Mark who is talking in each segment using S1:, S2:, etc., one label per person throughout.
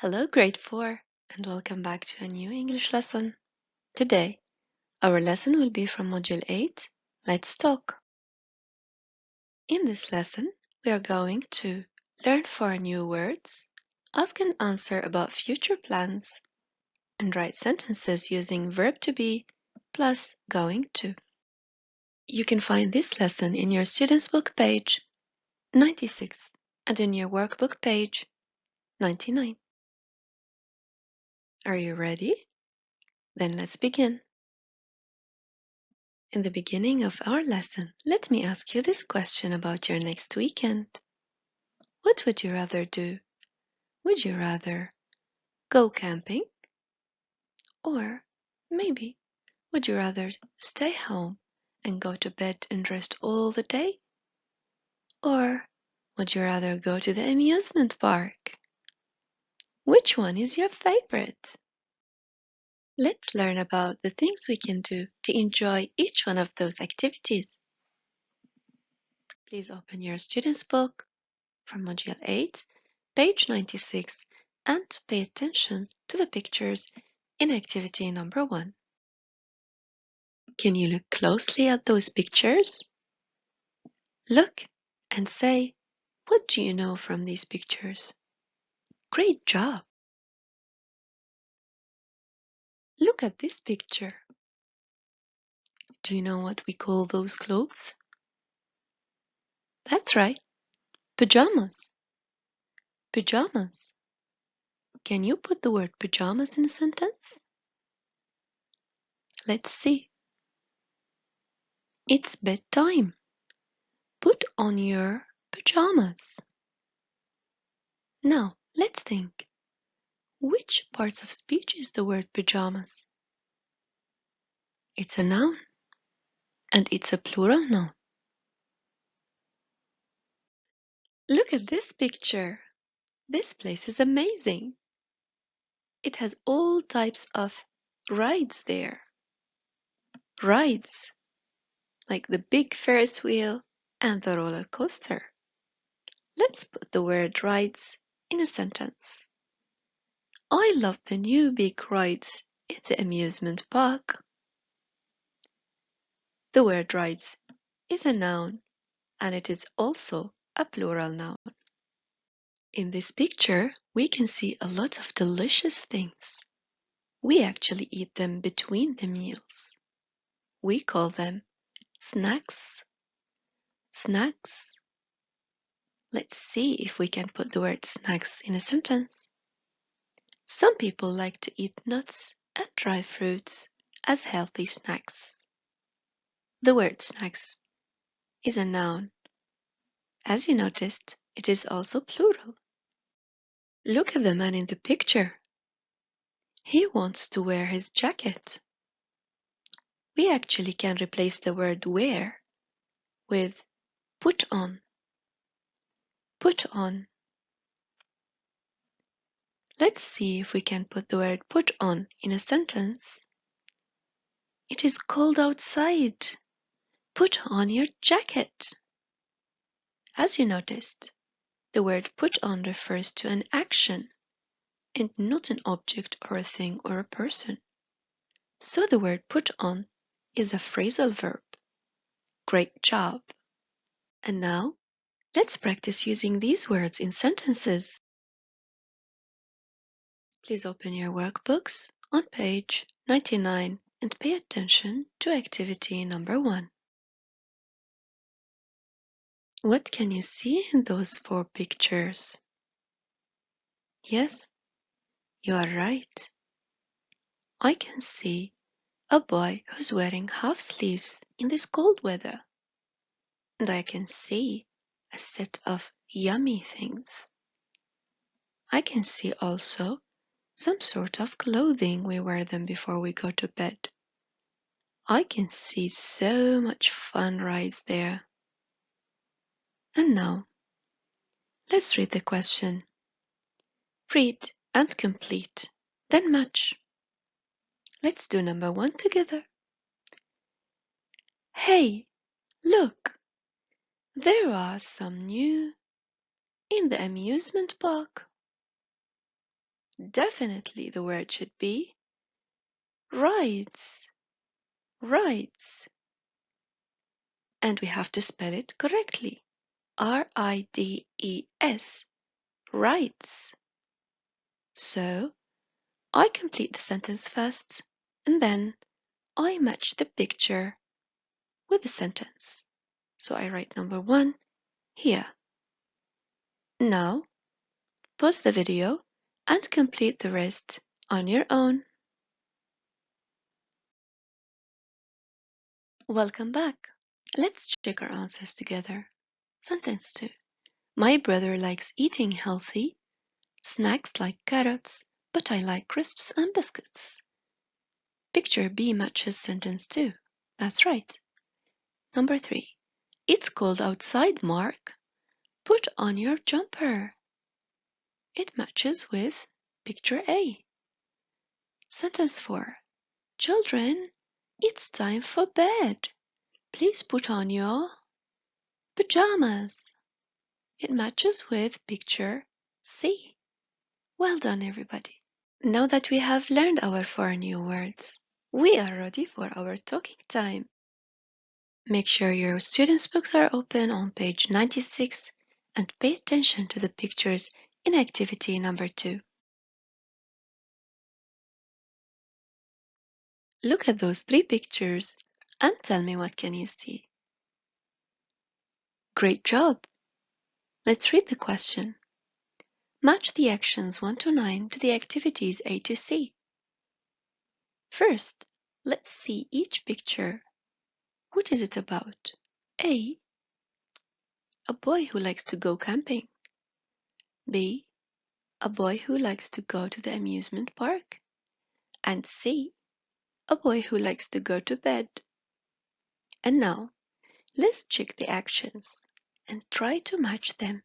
S1: Hello, grade 4, and welcome back to a new English lesson. Today, our lesson will be from Module 8, Let's Talk. In this lesson, we are going to learn 4 new words, ask and answer about future plans, and write sentences using verb to be plus going to. You can find this lesson in your student's book page 96 and in your workbook page 99. Are you ready? Then let's begin. In the beginning of our lesson, let me ask you this question about your next weekend. What would you rather do? Would you rather go camping? Or maybe would you rather stay home and go to bed and rest all the day? Or would you rather go to the amusement park? Which one is your favorite? Let's learn about the things we can do to enjoy each one of those activities. Please open your student's book from Module 8, page 96, and pay attention to the pictures in activity number 1. Can you look closely at those pictures? Look and say, what do you know from these pictures? Great job! Look at this picture. Do you know what we call those clothes? That's right, pajamas. Pajamas. Can you put the word pajamas in a sentence? Let's see. It's bedtime. Put on your pajamas. Now, let's think. Which parts of speech is the word pajamas? It's a noun, and it's a plural noun. Look at this picture. This place is amazing. It has all types of rides there. Rides, like the big Ferris wheel and the roller coaster. Let's put the word rides in a sentence. I love the new big rides in the amusement park. The word rides is a noun, and it is also a plural noun. In this picture, we can see a lot of delicious things. We actually eat them between the meals. We call them snacks. Snacks. Let's see if we can put the word snacks in a sentence. Some people like to eat nuts and dry fruits as healthy snacks. The word snacks is a noun. As you noticed, it is also plural. Look at the man in the picture. He wants to wear his jacket. We actually can replace the word wear with put on. Put on. Let's see if we can put the word put on in a sentence. It is cold outside. Put on your jacket. As you noticed, the word put on refers to an action and not an object or a thing or a person. So the word put on is a phrasal verb. Great job! And now, let's practice using these words in sentences. Please open your workbooks on page 99 and pay attention to activity number 1. What can you see in those 4 pictures? Yes, you are right. I can see a boy who's wearing half sleeves in this cold weather. And I can see a set of yummy things. I can see also some sort of clothing. We wear them before we go to bed. I can see so much fun rides there. And now, let's read the question. Read and complete, then match. Let's do number 1 together. Hey, look, there are some new in the amusement park. Definitely the word should be rides. Rides. And we have to spell it correctly. R-I-D-E-S. Rides. So I complete the sentence first, and then I match the picture with the sentence. So I write number 1 here. Now, pause the video and complete the rest on your own. Welcome back. Let's check our answers together. Sentence 2. My brother likes eating healthy snacks like carrots, but I like crisps and biscuits. Picture B matches sentence 2. That's right. Number 3. It's cold outside, Mark. Put on your jumper. It matches with picture A. Sentence 4. Children, it's time for bed. Please put on your pajamas. It matches with picture C. Well done, everybody. Now that we have learned our 4 new words, we are ready for our talking time. Make sure your students' books are open on page 96 and pay attention to the pictures in activity number 2. Look at those 3 pictures and tell me what can you see. Great job! Let's read the question. Match the actions 1 to 9 to the activities A to C. First, let's see each picture. What is it about? A boy who likes to go camping. B, a boy who likes to go to the amusement park. And C, a boy who likes to go to bed. And now, let's check the actions and try to match them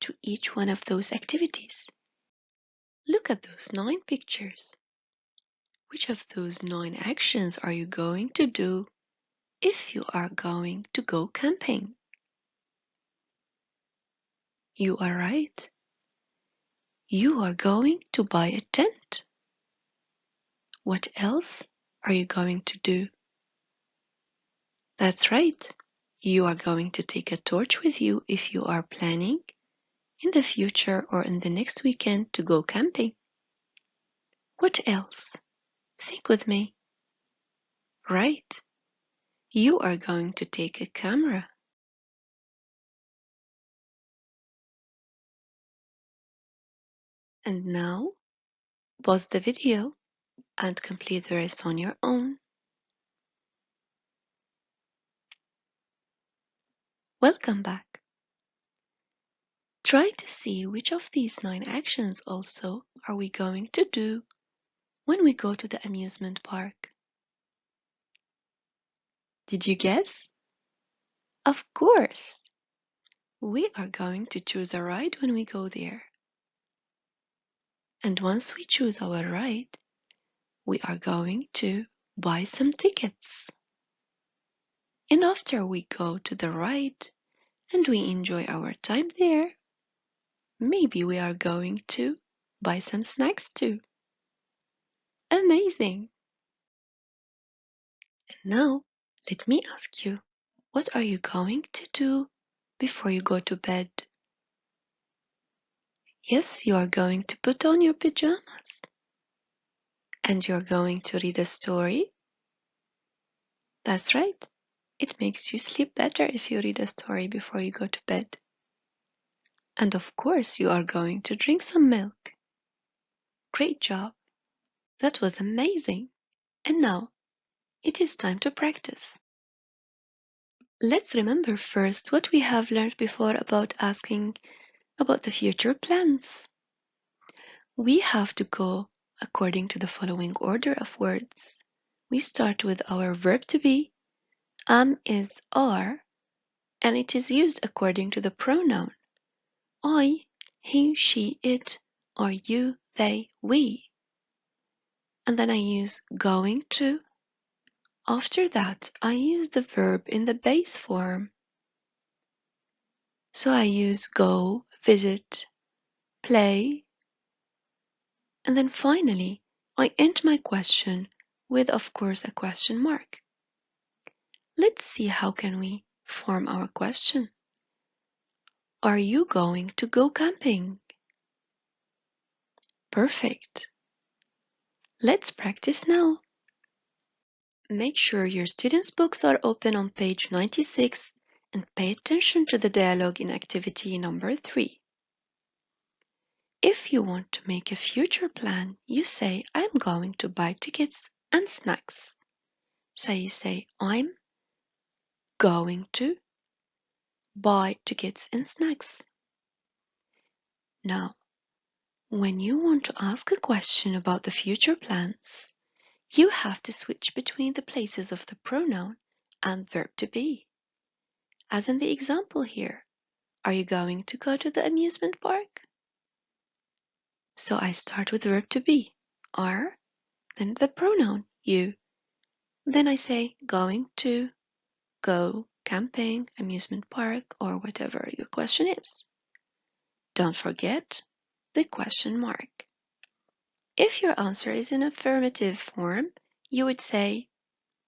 S1: to each one of those activities. Look at those 9 pictures. Which of those 9 actions are you going to do if you are going to go camping? You are right. You are going to buy a tent. What else are you going to do? That's right. You are going to take a torch with you if you are planning in the future or in the next weekend to go camping. What else? Think with me. Right. You are going to take a camera. And now, pause the video and complete the rest on your own. Welcome back. Try to see which of these 9 actions also are we going to do when we go to the amusement park. Did you guess? Of course! We are going to choose a ride when we go there. And once we choose our ride, we are going to buy some tickets. And after we go to the ride and we enjoy our time there, maybe we are going to buy some snacks too. Amazing! And now, let me ask you, what are you going to do before you go to bed? Yes, you are going to put on your pajamas. And you're going to read a story? That's right. It makes you sleep better if you read a story before you go to bed. And of course, you are going to drink some milk. Great job. That was amazing. And now, it is time to practice. Let's remember first what we have learned before about asking about the future plans. We have to go according to the following order of words. We start with our verb to be, am, is, are, and it is used according to the pronoun I, he, she, it, or you, they, we. And then I use going to. After that, I use the verb in the base form. So I use go, visit, play, And then finally, I end my question with, of course, a question mark. Let's see how can we form our question. Are you going to go camping? Perfect. Let's practice now. Make sure your students' books are open on page 96 and pay attention to the dialogue in activity number 3. If you want to make a future plan, you say, I'm going to buy tickets and snacks. So you say, I'm going to buy tickets and snacks. Now, when you want to ask a question about the future plans, you have to switch between the places of the pronoun and verb to be. As in the example here, are you going to go to the amusement park? So I start with verb to be, are, then the pronoun you. Then I say going to, go, camping, amusement park, or whatever your question is. Don't forget the question mark. If your answer is in affirmative form, you would say,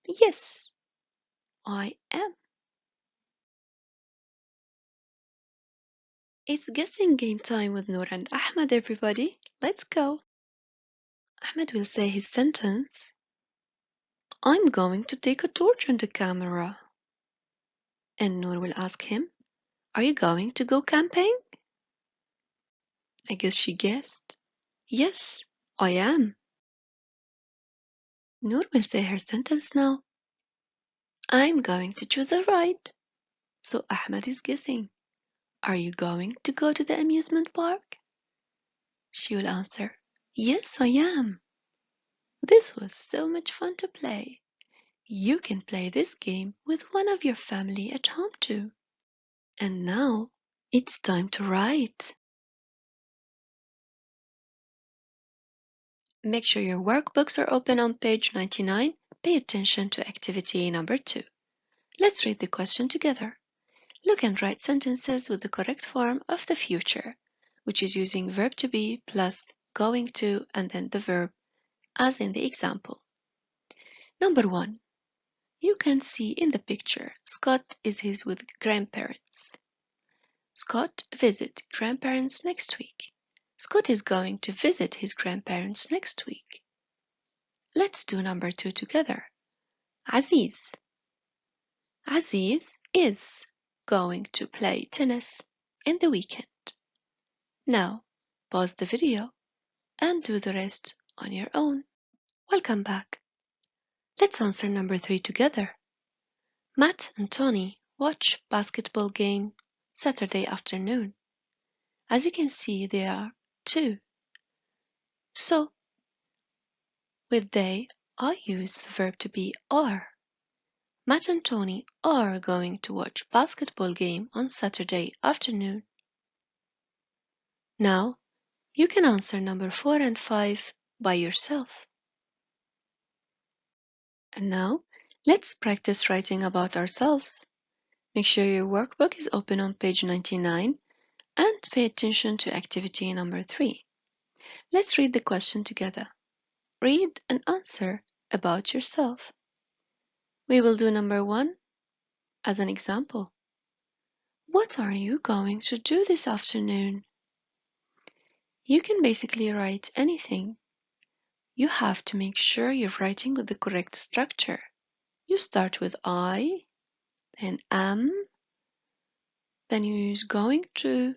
S1: yes, I am. It's guessing game time with Noor and Ahmed, everybody. Let's go. Ahmed will say his sentence. I'm going to take a torch and a camera. And Noor will ask him, are you going to go camping? I guess she guessed. Yes, I am. Noor will say her sentence now. I'm going to choose a ride. So Ahmed is guessing. Are you going to go to the amusement park? She will answer, yes, I am. This was so much fun to play. You can play this game with one of your family at home too. And now it's time to write. Make sure your workbooks are open on page 99. Pay attention to activity number 2. Let's read the question together. Look and write sentences with the correct form of the future, which is using verb to be plus going to and then the verb, as in the example. Number 1. You can see in the picture, Scott is with grandparents. Scott visit grandparents next week. Scott is going to visit his grandparents next week. Let's do number 2 together. Aziz. Aziz is going to play tennis in the weekend. Now, pause the video and do the rest on your own. Welcome back. Let's answer number 3 together. Matt and Tony watch basketball game Saturday afternoon. As you can see, there are 2. So, with they, I use the verb to be are. Matt and Tony are going to watch basketball game on Saturday afternoon. Now, you can answer number 4 and 5 by yourself. And now, let's practice writing about ourselves. Make sure your workbook is open on page 99 and pay attention to activity number 3. Let's read the question together. Read and answer about yourself. We will do number 1 as an example. What are you going to do this afternoon? You can basically write anything. You have to make sure you're writing with the correct structure. You start with I, then am, then you use going to,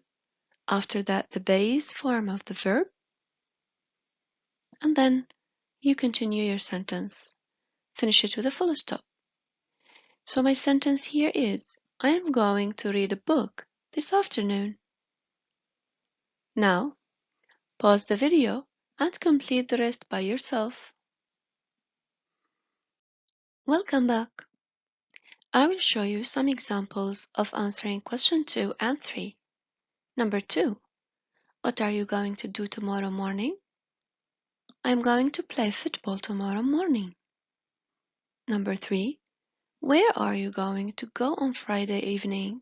S1: after that the base form of the verb, and then you continue your sentence. Finish it with a full stop. So my sentence here is, I am going to read a book this afternoon. Now, pause the video and complete the rest by yourself. Welcome back. I will show you some examples of answering question 2 and 3. Number 2. What are you going to do tomorrow morning? I'm going to play football tomorrow morning. Number 3. Where are you going to go on Friday evening?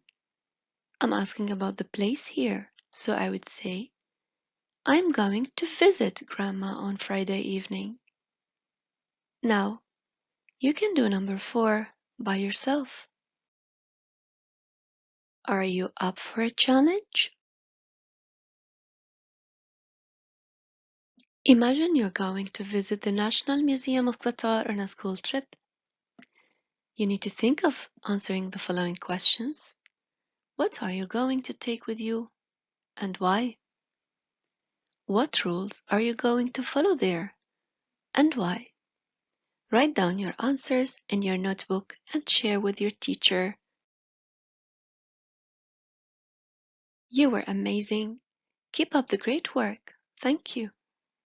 S1: I'm asking about the place here, so I would say, I'm going to visit Grandma on Friday evening. Now, you can do number 4 by yourself. Are you up for a challenge? Imagine you're going to visit the National Museum of Qatar on a school trip. You need to think of answering the following questions. What are you going to take with you and why? What rules are you going to follow there and why? Write down your answers in your notebook and share with your teacher. You were amazing. Keep up the great work. Thank you.